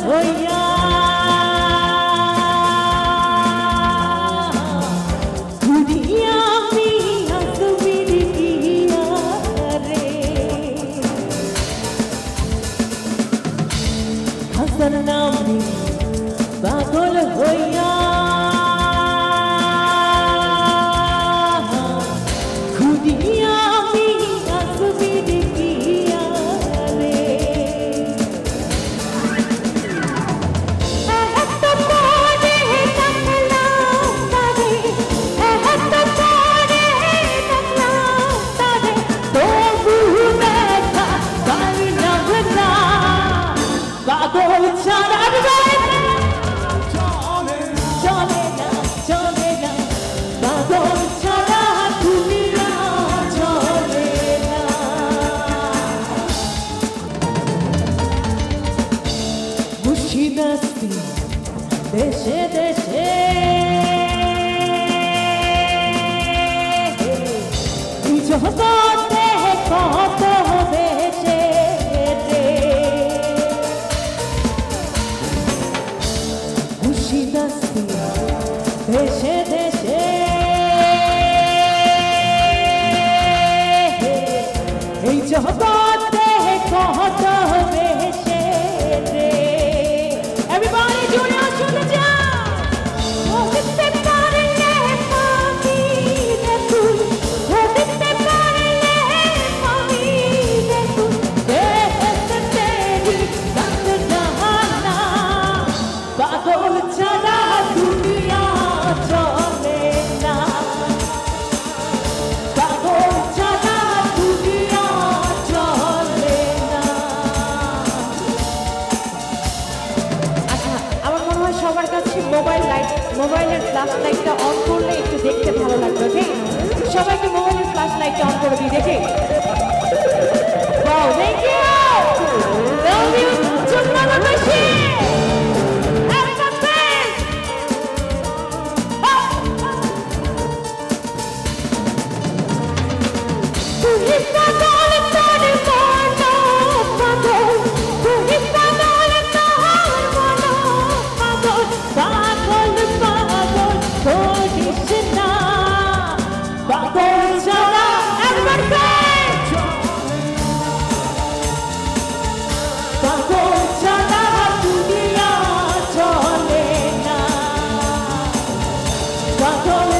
হইয়া ঘুরিয়া মিয়া তুমি দিয়া রে হাসান নামি পাগল হইয়া ঘুরিয়া মিয়া তুমি দিয়া রে পাগল ছাড়া চলে না চলে না পাগল ছাড়া দুনিয়া চলে না মুর্শিদাস্তি দেশে দেশে জগতে কত দেশে মুর্শিদাস্তি দেশে দেশে এই জগতে কত দেশে রে Everybody join us to the jam Hote পারলে পাবি রে তুই Hote পারলে পাবি রে তুই দেশে তেরি দন্দ জাহানা পাগল ছাড়া দুনিয়া চলে না পাগল ছাড়া দুনিয়া চলে না আচ্ছা আমার মনে হয় সবার কাছে মোবাইলের ফ্ল্যাশ লাইটটা অন করলে একটু দেখতে ভালো লাগবে ওকে সবাইকে মোবাইলের ফ্ল্যাশ লাইটটা অন করে দিই দেখে Wow, thank you! Love you! Chukmana Bashi! Have a face! তুই পাগল তোর মনো পাগল তুই পাগল তোর মনো পাগল পাগল পাগল করিস না পাগল ছাড়া একবার পাগল ছাড়া দুনিয়া চলে না পাগল